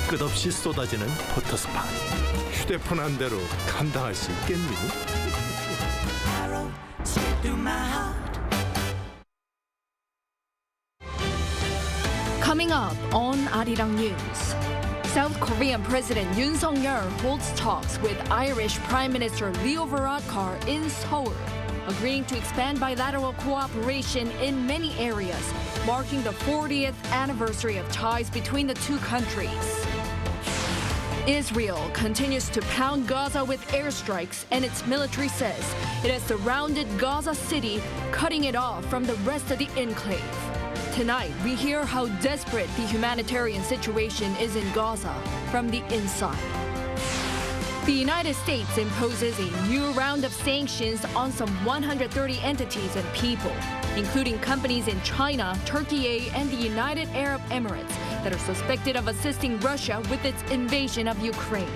끝없이 쏟아지는 포토스팟. 휴대폰 한 대로 감당할 수 있겠니? Coming up on Arirang News, South Korean President Yoon holds talks with Irish Prime Minister Varadkar in Seoul, agreeing to expand bilateral cooperation in many areas, marking the 40th anniversary of ties between the two countries. Israel continues to pound Gaza with airstrikes, and its military says it has surrounded Gaza City, cutting it off from the rest of the enclave. Tonight, we hear how desperate the humanitarian situation is in Gaza from the inside. The United States imposes a new round of sanctions on some 130 entities and people, including companies in China, Turkey, and the United Arab Emirates that are suspected of assisting Russia with its invasion of Ukraine.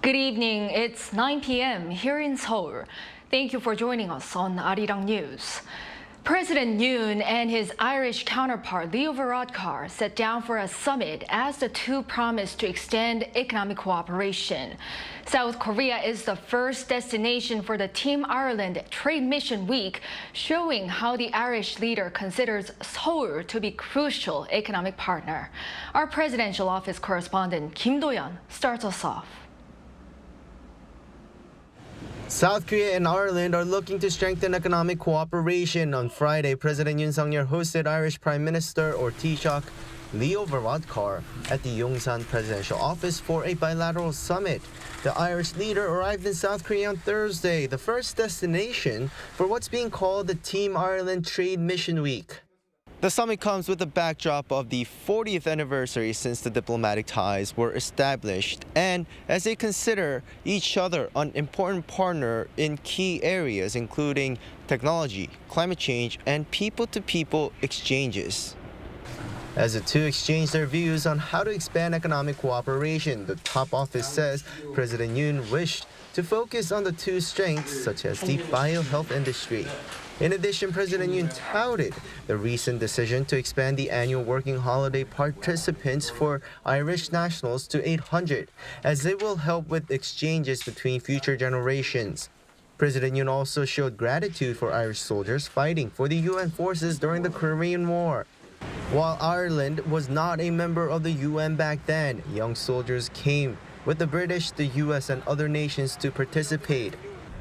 Good evening. It's 9 p.m. here in Seoul. Thank you for joining us on Arirang News. President Yoon and his Irish counterpart Varadkar sat down for a summit as the two promised to extend economic cooperation. South Korea is the first destination for the Team Ireland Trade Mission Week, showing how the Irish leader considers Seoul to be a crucial economic partner. Our presidential office correspondent Kim Do-yeon starts us off. South Korea and Ireland are looking to strengthen economic cooperation. On Friday, President Yoon hosted Irish Prime Minister or Taoiseach Varadkar at the Yongsan presidential office for a bilateral summit. The Irish leader arrived in South Korea on Thursday, the first destination for what's being called the Team Ireland Trade Mission Week. The summit comes with the backdrop of the 40th anniversary since the diplomatic ties were established, and as they consider each other an important partner in key areas including technology, climate change, and people-to-people exchanges. As the two exchange their views on how to expand economic cooperation, the top office says President Yoon wished to focus on the two strengths such as the biohealth industry. In addition, President Yoon touted the recent decision to expand the annual working holiday participants for Irish nationals to 800, as they will help with exchanges between future generations. President Yoon also showed gratitude for Irish soldiers fighting for the UN forces during the Korean War. While Ireland was not a member of the UN back then, young soldiers came with the British, the US, and other nations to participate.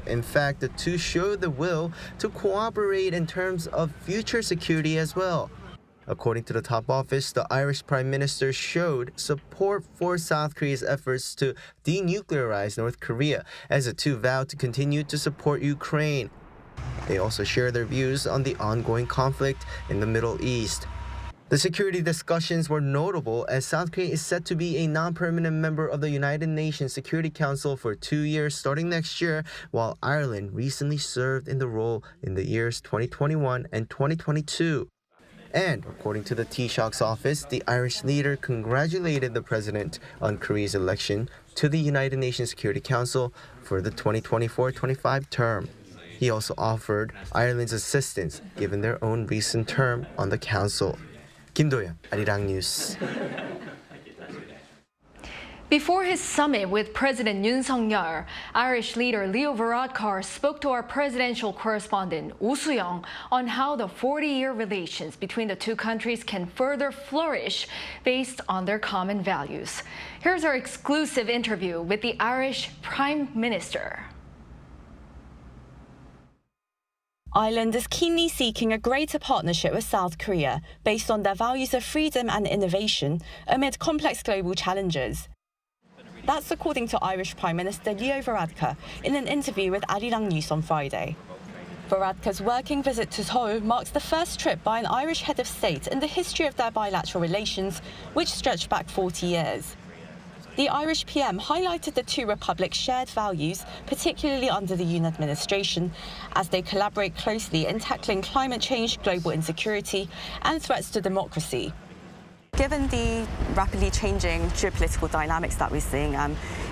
In fact, the two showed the will to cooperate in terms of future security as well. According to the top office, the Irish Prime Minister showed support for South Korea's efforts to denuclearize North Korea, as the two vowed to continue to support Ukraine. They also shared their views on the ongoing conflict in the Middle East. The security discussions were notable as South Korea is set to be a non-permanent member of the United Nations Security Council for 2 years starting next year, while Ireland recently served in the role in the years 2021 and 2022. And according to the Taoiseach's office, the Irish leader congratulated the president on Korea's election to the United Nations Security Council for the 2024-25 term. He also offered Ireland's assistance given their own recent term on the council. Kim Do-yeon, Arirang News. Before his summit with President Yoon Irish leader Varadkar spoke to our presidential correspondent Oh Soo-young on how the 40-year relations between the two countries can further flourish based on their common values. Here's our exclusive interview with the Irish Prime Minister. Ireland is keenly seeking a greater partnership with South Korea based on their values of freedom and innovation amid complex global challenges. That's according to Irish Prime Minister Varadkar in an interview with Arirang News on Friday. Varadkar's working visit to Seoul marks the first trip by an Irish head of state in the history of their bilateral relations, which stretch back 40 years. The Irish PM highlighted the two republics' shared values, particularly under the Yoon administration, as they collaborate closely in tackling climate change, global insecurity, and threats to democracy. Given the rapidly changing geopolitical dynamics that we're seeing,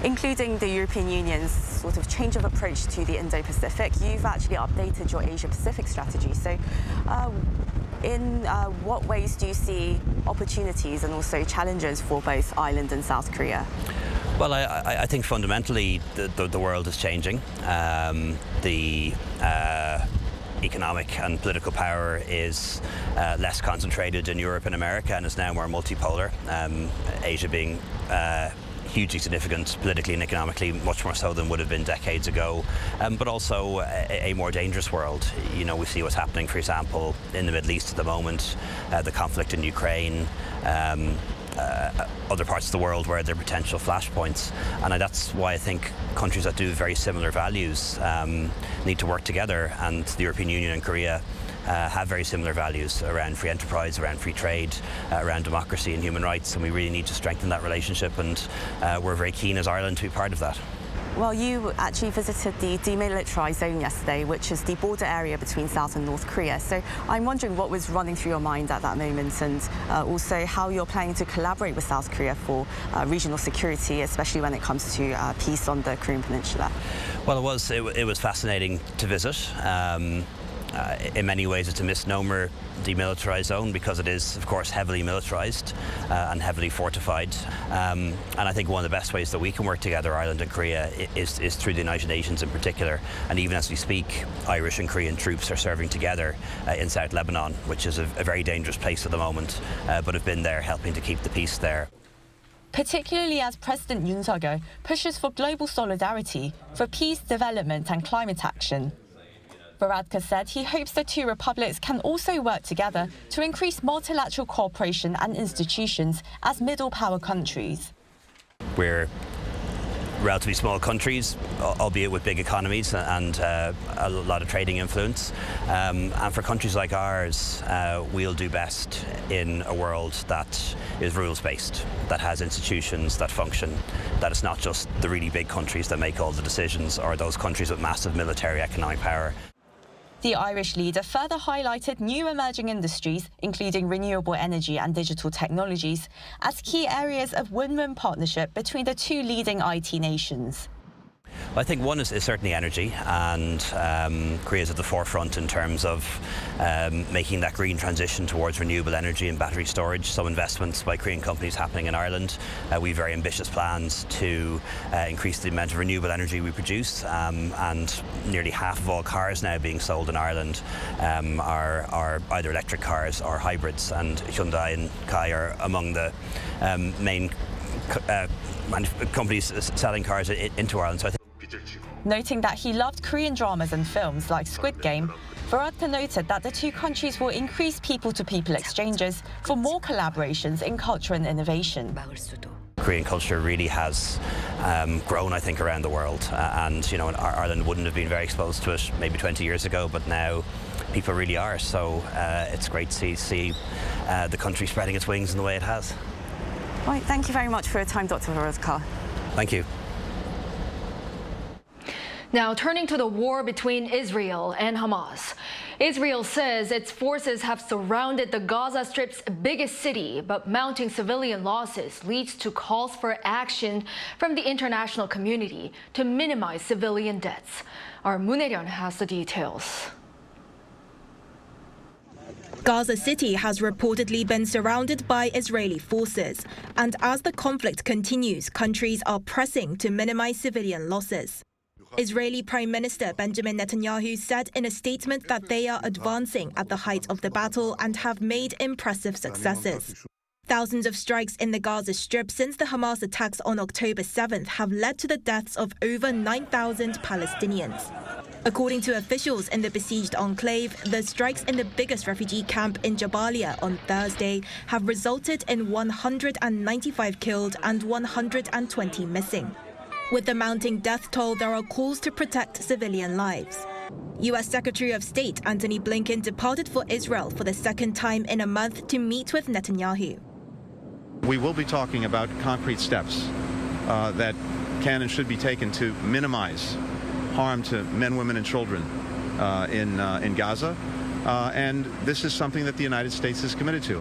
including the European Union's sort of change of approach to the Indo-Pacific, you've actually updated your Asia-Pacific strategy. So in what ways do you see opportunities and also challenges for both Ireland and South Korea? Well, I think fundamentally the world is changing. The economic and political power is less concentrated in Europe and America and is now more multipolar. Asia being hugely significant politically and economically, much more so than would have been decades ago, but also a more dangerous world. You know, we see what's happening, for example, in the Middle East at the moment, the conflict in Ukraine, other parts of the world where there are potential flashpoints. And that's why I think countries that do very similar values need to work together, and the European Union and Korea have very similar values around free enterprise, around free trade, around democracy and human rights, and we really need to strengthen that relationship, and we're very keen as Ireland to be part of that. Well, you actually visited the demilitarized zone yesterday, which is the border area between South and North Korea. So I'm wondering what was running through your mind at that moment, and also how you're planning to collaborate with South Korea for regional security, especially when it comes to peace on the Korean Peninsula. Well, it was fascinating to visit. In many ways, it's a misnomer, demilitarized zone, because it is, of course, heavily militarized and heavily fortified. And I think one of the best ways that we can work together, Ireland and Korea, is through the United Nations in particular. And even as we speak, Irish and Korean troops are serving together in South Lebanon, which is a very dangerous place at the moment, but have been there helping to keep the peace there. Particularly as President Yoon pushes for global solidarity for peace, development and climate action. Varadkar said he hopes the two republics can also work together to increase multilateral cooperation and institutions as middle power countries. We're relatively small countries, albeit with big economies and a lot of trading influence. And for countries like ours, we'll do best in a world that is rules-based, that has institutions that function, that it's not just the really big countries that make all the decisions or those countries with massive military economic power. The Irish leader further highlighted new emerging industries, including renewable energy and digital technologies, as key areas of win-win partnership between the two leading IT nations. Well, I think one is certainly energy, and Korea is at the forefront in terms of making that green transition towards renewable energy and battery storage. Some investments by Korean companies happening in Ireland. We have very ambitious plans to increase the amount of renewable energy we produce, and nearly half of all cars now being sold in Ireland are either electric cars or hybrids, and Hyundai and Kai are among the main companies selling cars into Ireland. So I think Noting that he loved Korean dramas and films like Squid Game, Varadkar noted that the two countries will increase people-to-people exchanges for more collaborations in culture and innovation. Korean culture really has grown, I think, around the world, and you know, Ireland wouldn't have been very exposed to it maybe 20 years ago, but now people really are. So it's great to see the country spreading its wings in the way it has. Right, thank you very much for your time, Dr. Varadkar. Thank you. Now, turning to the war between Israel and Hamas. Israel says its forces have surrounded the Gaza Strip's biggest city, but mounting civilian losses leads to calls for action from the international community to minimize civilian deaths. Our Moon-Ae-ryun has the details. Gaza City has reportedly been surrounded by Israeli forces, and as the conflict continues, countries are pressing to minimize civilian losses. Israeli Prime Minister Benjamin Netanyahu said in a statement that they are advancing at the height of the battle and have made impressive successes. Thousands of strikes in the Gaza Strip since the Hamas attacks on October 7th have led to the deaths of over 9,000 Palestinians. According to officials in the besieged enclave, the strikes in the biggest refugee camp in Jabalia on Thursday have resulted in 195 killed and 120 missing. With the mounting death toll, there are calls to protect civilian lives. U.S. Secretary of State Antony Blinken departed for Israel for the second time in a month to meet with Netanyahu. We will be talking about concrete steps that can and should be taken to minimize harm to men, women, and children in Gaza. And this is something that the United States is committed to.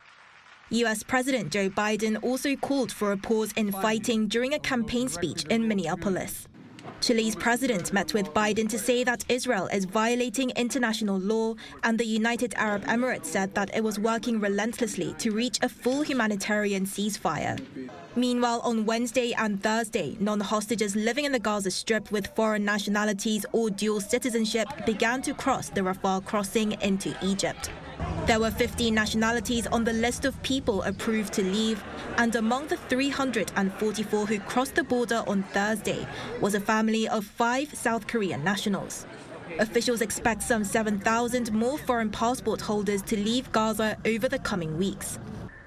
US President Joe Biden also called for a pause in fighting during a campaign speech in Minneapolis. Chile's president met with Biden to say that Israel is violating international law, and the United Arab Emirates said that it was working relentlessly to reach a full humanitarian ceasefire. Meanwhile, on Wednesday and Thursday, non-hostages living in the Gaza Strip with foreign nationalities or dual citizenship began to cross the Rafah crossing into Egypt. There were 15 nationalities on the list of people approved to leave, and among the 344 who crossed the border on Thursday was a family of 5 South Korean nationals. Officials expect some 7,000 more foreign passport holders to leave Gaza over the coming weeks.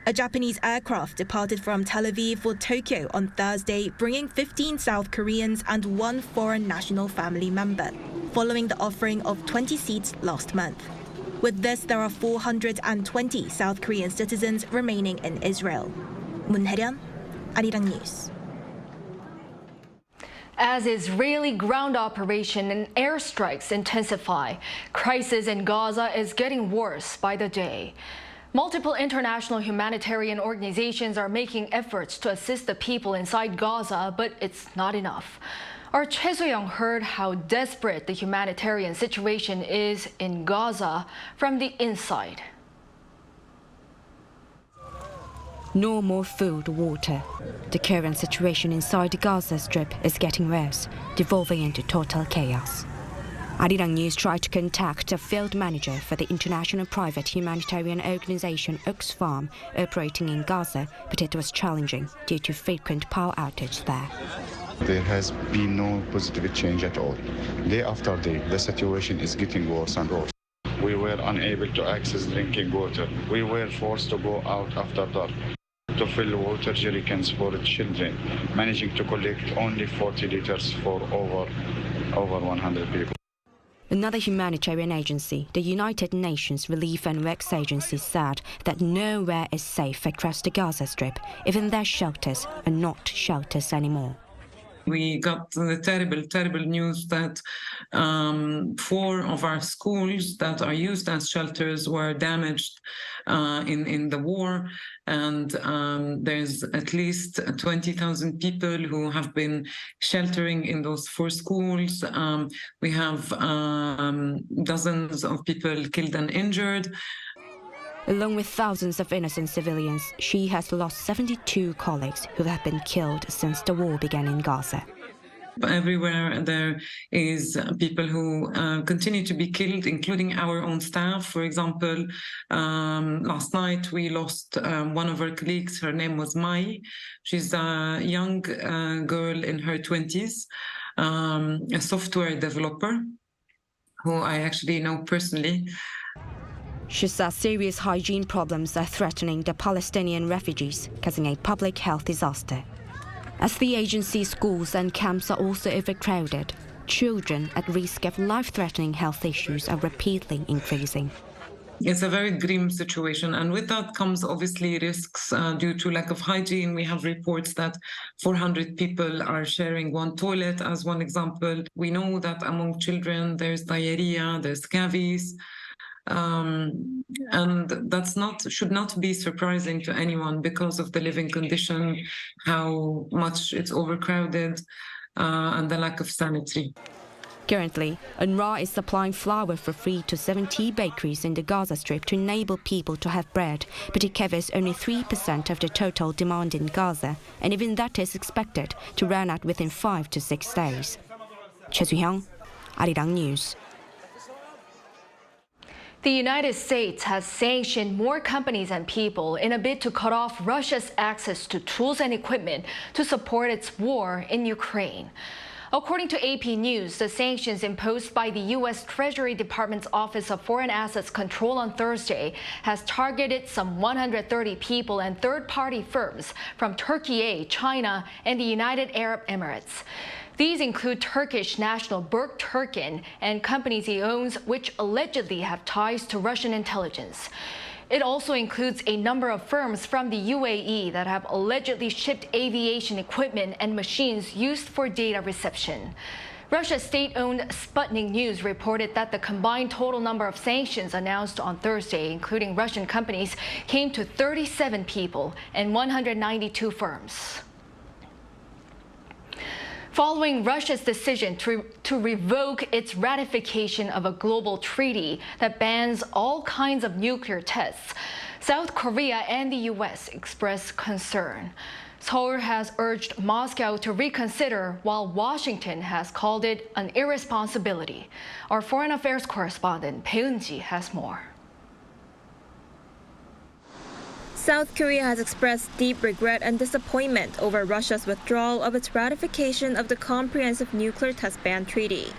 A Japanese aircraft departed from Tel Aviv for Tokyo on Thursday, bringing 15 South Koreans and 1 foreign national family member, following the offering of 20 seats last month. With this, there are 420 South Korean citizens remaining in Israel. 문혜련, Arirang News. As Israeli ground operation and airstrikes intensify, crisis in Gaza is getting worse by the day. Multiple international humanitarian organizations are making efforts to assist the people inside Gaza, but it's not enough. Our Choi Soo-young heard how desperate the humanitarian situation is in Gaza from the inside. No more food or water. The current situation inside the Gaza Strip is getting worse, devolving into total chaos. Arirang News tried to contact a field manager for the international private humanitarian organization Oxfam operating in Gaza, but it was challenging due to frequent power outage there. There has been no positive change at all. Day after day, the situation is getting worse and worse. We were unable to access drinking water. We were forced to go out after dark to fill water jerrycans for children, managing to collect only 40 liters for over 100 people. Another humanitarian agency, the United Nations Relief and Works Agency, said that nowhere is safe across the Gaza Strip, even their shelters are not shelters anymore. We got the terrible news that 4 of our schools that are used as shelters were damaged in the war, and there's at least 20,000 people who have been sheltering in those 4 schools. We have dozens of people killed and injured. Along with thousands of innocent civilians, she has lost 72 colleagues who have been killed since the war began in Gaza. Everywhere there is people who continue to be killed, including our own staff. For example, last night we lost one of our colleagues. Her name was Mai. She's a young girl in her 20s, a software developer who I actually know personally. She says serious hygiene problems are threatening the Palestinian refugees, causing a public health disaster. As the agency's schools and camps are also overcrowded, children at risk of life-threatening health issues are rapidly increasing. It's a very grim situation, and with that comes obviously risks due to lack of hygiene. We have reports that 400 people are sharing one toilet, as one example. We know that among children there's diarrhea, there's scabies. And should not be surprising to anyone because of the living condition, how much it's overcrowded, and the lack of sanitary. Currently, UNRWA is supplying flour for free to 70 bakeries in the Gaza Strip to enable people to have bread, but it covers only 3% of the total demand in Gaza, and even that is expected to run out within 5 to 6 days. Choi Soo-young, Arirang News. The United States has sanctioned more companies and people in a bid to cut off Russia's access to tools and equipment to support its war in Ukraine. According to AP News, the sanctions imposed by the U.S. Treasury Department's Office of Foreign Assets Control on Thursday has targeted some 130 people and third-party firms from Turkey, China, and the United Arab Emirates. These include Turkish national Berk Turkin and companies he owns, which allegedly have ties to Russian intelligence. It also includes a number of firms from the UAE that have allegedly shipped aviation equipment and machines used for data reception. Russia's state-owned Sputnik News reported that the combined total number of sanctions announced on Thursday, including Russian companies, came to 37 people and 192 firms. Following Russia's decision to revoke its ratification of a global treaty that bans all kinds of nuclear tests, South Korea and the U.S. expressed concern. Seoul has urged Moscow to reconsider, while Washington has called it an irresponsibility. Our foreign affairs correspondent Bae Eun-ji has more. South Korea has expressed deep regret and disappointment over Russia's withdrawal of its ratification of the Comprehensive Nuclear Test Ban Treaty.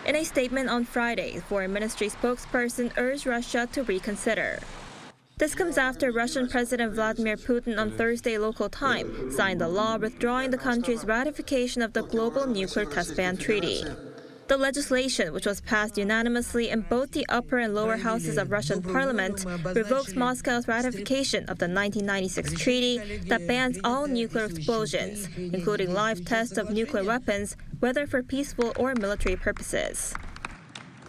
In a statement on Friday, the Foreign Ministry spokesperson urged Russia to reconsider. This comes after Russian President Vladimir Putin on Thursday local time signed a law withdrawing the country's ratification of the Global Nuclear Test Ban Treaty. The legislation, which was passed unanimously in both the upper and lower houses of Russian parliament, revokes Moscow's ratification of the 1996 treaty that bans all nuclear explosions, including live tests of nuclear weapons, whether for peaceful or military purposes.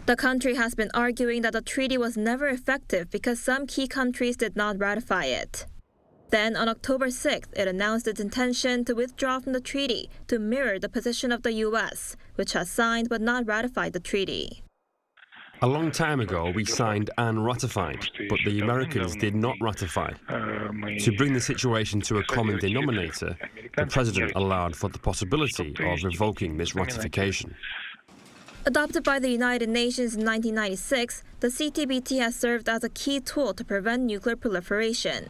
The country has been arguing that the treaty was never effective because some key countries did not ratify it. Then, on October 6th, it announced its intention to withdraw from the treaty to mirror the position of the U.S., which has signed but not ratified the treaty. A long time ago, we signed and ratified, but the Americans did not ratify. To bring the situation to a common denominator, the President allowed for the possibility of revoking this ratification. Adopted by the United Nations in 1996, the CTBT has served as a key tool to prevent nuclear proliferation.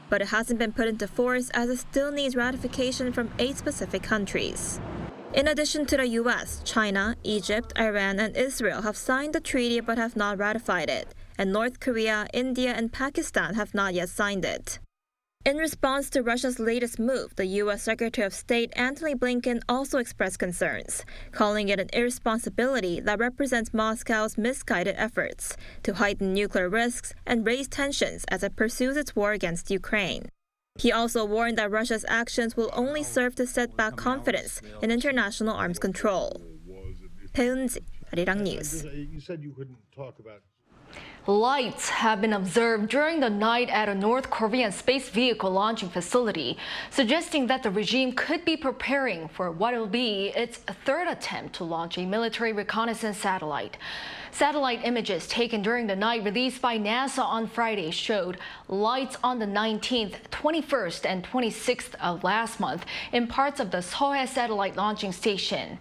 But it hasn't been put into force as it still needs ratification from 8 specific countries. In addition to the US, China, Egypt, Iran, and Israel have signed the treaty but have not ratified it, and North Korea, India, and Pakistan have not yet signed it. In response to Russia's latest move, the U.S. Secretary of State Antony Blinken also expressed concerns, calling it an irresponsibility that represents Moscow's misguided efforts to heighten nuclear risks and raise tensions as it pursues its war against Ukraine. He also warned that Russia's actions will only serve to set back confidence in international arms control. Bae Eun-ji, Arirang News. You said you couldn't talk about. Lights have been observed during the night at a North Korean space vehicle launching facility, suggesting that the regime could be preparing for what will be its third attempt to launch a military reconnaissance satellite. Satellite images taken during the night released by NASA on Friday showed lights on the 19th, 21st, and 26th of last month in parts of the Sohae satellite launching station.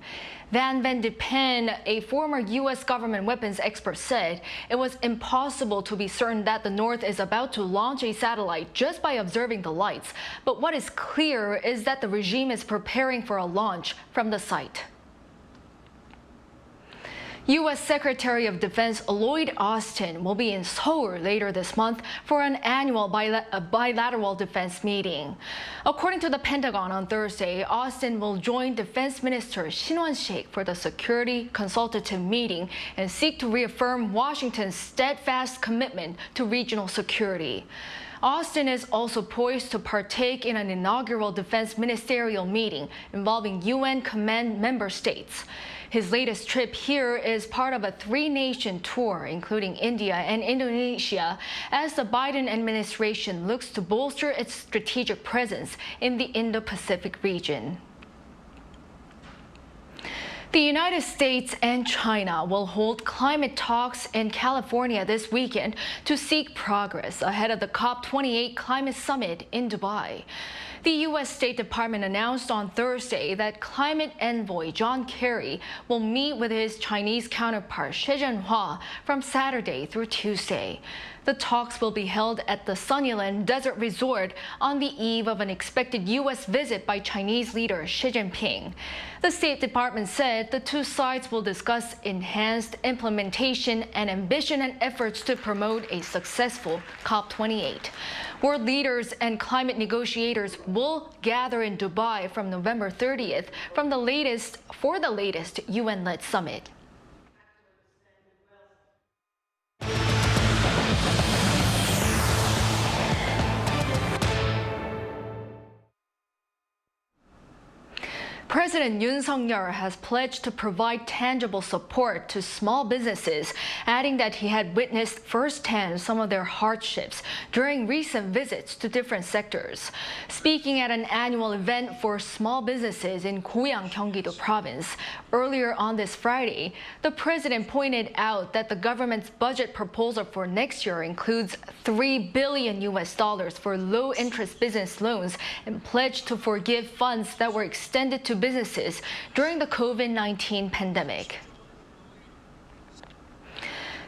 Van de Pen, a former U.S. government weapons expert, said it was impossible to be certain that the North is about to launch a satellite just by observing the lights. But what is clear is that the regime is preparing for a launch from the site. U.S. Secretary of Defense Lloyd Austin will be in Seoul later this month for an annual bilateral defense meeting. According to the Pentagon on Thursday, Austin will join Defense Minister Shin Won-sik for the Security Consultative Meeting and seek to reaffirm Washington's steadfast commitment to regional security. Austin is also poised to partake in an inaugural defense ministerial meeting involving UN command member states. His latest trip here is part of a 3-nation tour, including India and Indonesia, as the Biden administration looks to bolster its strategic presence in the Indo-Pacific region. The United States and China will hold climate talks in California this weekend to seek progress ahead of the COP28 climate summit in Dubai. The U.S. State Department announced on Thursday that climate envoy John Kerry will meet with his Chinese counterpart Xie Zhenhua from Saturday through Tuesday. The talks will be held at the Sunnyland Desert Resort on the eve of an expected U.S. visit by Chinese leader Xi Jinping. The State Department said the two sides will discuss enhanced implementation and ambition and efforts to promote a successful COP28. World leaders and climate negotiators will gather in Dubai from November 30th for the latest UN-led summit. President Yoon has pledged to provide tangible support to small businesses, adding that he had witnessed firsthand some of their hardships during recent visits to different sectors. Speaking at an annual event for small businesses in Goyang, Gyeonggi-do Province earlier on this Friday, the president pointed out that the government's budget proposal for next year includes $3 billion for low-interest business loans and pledged to forgive funds that were extended to businesses during the COVID-19 pandemic.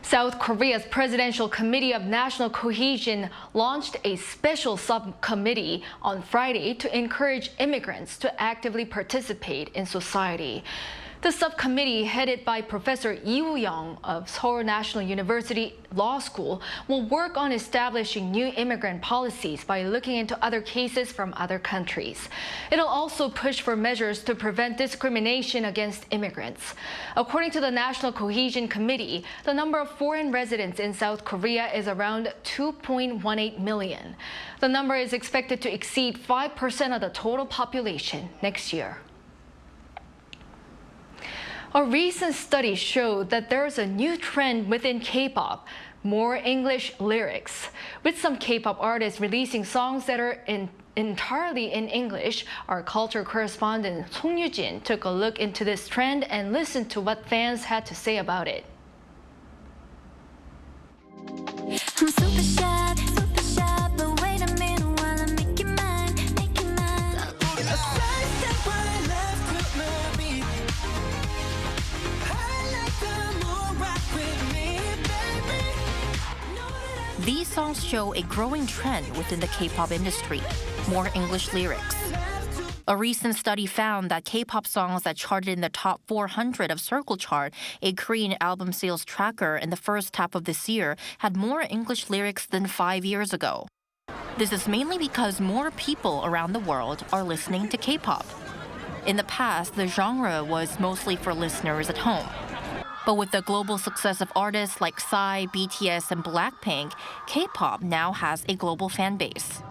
South Korea's Presidential Committee of National Cohesion launched a special subcommittee on Friday to encourage immigrants to actively participate in society. The subcommittee, headed by Professor Lee Woo-young of Seoul National University Law School, will work on establishing new immigrant policies by looking into other cases from other countries. It'll also push for measures to prevent discrimination against immigrants. According to the National Cohesion Committee, the number of foreign residents in South Korea is around 2.18 million. The number is expected to exceed 5% of the total population next year. A recent study showed that there is a new trend within K-pop, more English lyrics. With some K-pop artists releasing songs that are entirely in English, our culture correspondent Song Yu-jin took a look into this trend and listened to what fans had to say about it. These songs show a growing trend within the K-pop industry, more English lyrics. A recent study found that K-pop songs that charted in the top 400 of Circle Chart, a Korean album sales tracker in the first half of this year, had more English lyrics than 5 years ago. This is mainly because more people around the world are listening to K-pop. In the past, the genre was mostly for listeners at home. But with the global success of artists like Psy, BTS, and Blackpink, K-pop now has a global fan base.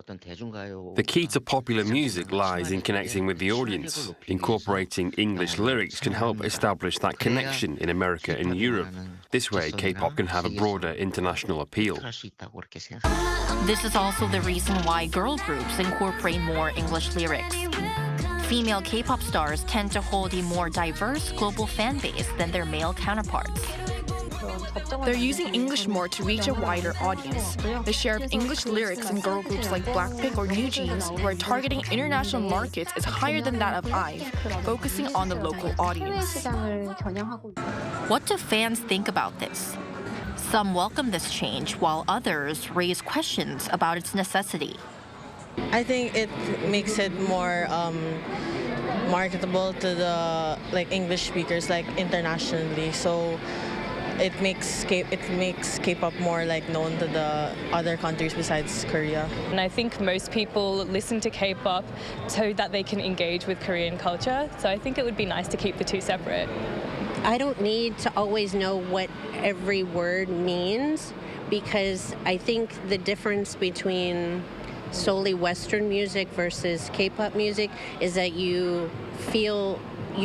The key to popular music lies in connecting with the audience. Incorporating English lyrics can help establish that connection in America and Europe. This way, K-pop can have a broader international appeal. This is also the reason why girl groups incorporate more English lyrics. Female K-pop stars tend to hold a more diverse global fan base than their male counterparts. They're using English more to reach a wider audience. The share of English lyrics in girl groups like Blackpink or New Jeans, who are targeting international markets, is higher than that of IVE, focusing on the local audience. What do fans think about this? Some welcome this change, while others raise questions about its necessity. I think it makes it more marketable to the English speakers internationally. So it makes K-pop more known to the other countries besides Korea. And I think most people listen to K-pop so that they can engage with Korean culture. So I think it would be nice to keep the two separate. I don't need to always know what every word means, because I think the difference between solely Western music versus K-pop music is that you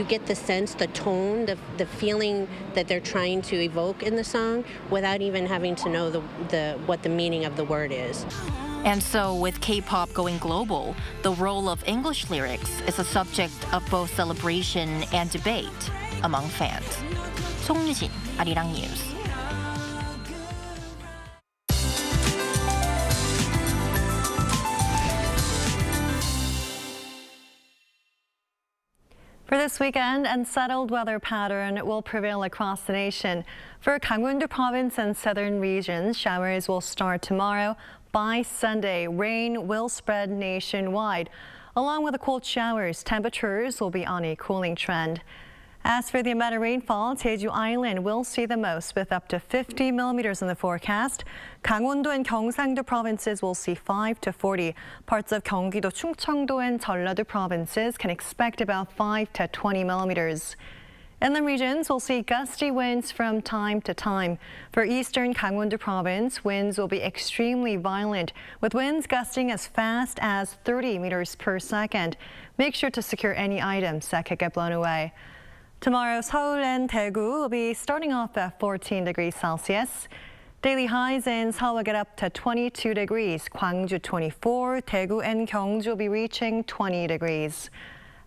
get the sense, the tone, the feeling that they're trying to evoke in the song without even having to know what the meaning of the word is. And so with K-pop going global, the role of English lyrics is a subject of both celebration and debate among fans. Song Yu-jin, Arirang News. For this weekend, unsettled weather pattern will prevail across the nation. For Gangwon-do Province and southern regions, showers will start tomorrow. By Sunday, rain will spread nationwide. Along with the cold showers, temperatures will be on a cooling trend. As for the amount of rainfall, Jeju Island will see the most with up to 50 millimeters in the forecast. Gangwon-do and Gyeongsang-do provinces will see 5 to 40. Parts of Gyeonggi-do, Chungcheong-do and Jeollado provinces can expect about 5 to 20 millimeters. Inland regions will see gusty winds from time to time. For eastern Gangwon-do province, winds will be extremely violent, with winds gusting as fast as 30 meters per second. Make sure to secure any items that could get blown away. Tomorrow, Seoul and Daegu will be starting off at 14 degrees Celsius. Daily highs in Seoul will get up to 22 degrees, Gwangju 24, Daegu and Gyeongju will be reaching 20 degrees.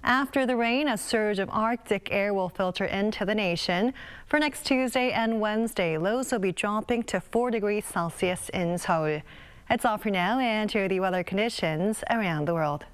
After the rain, a surge of Arctic air will filter into the nation. For next Tuesday and Wednesday, lows will be dropping to 4 degrees Celsius in Seoul. That's all for now, and here are the weather conditions around the world.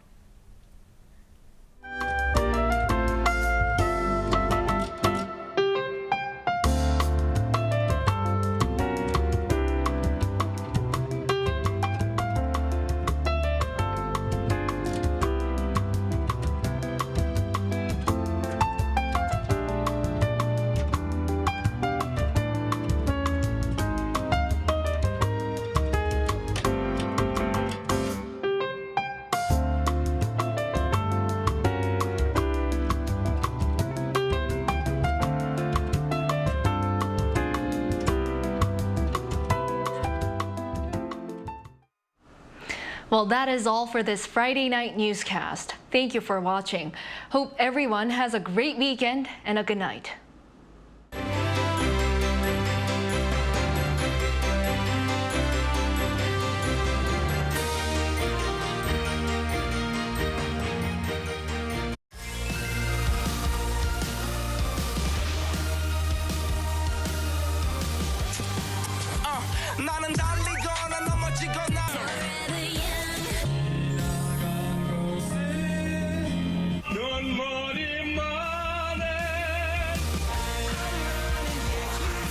Well, that is all for this Friday night newscast. Thank you for watching. Hope everyone has a great weekend and a good night.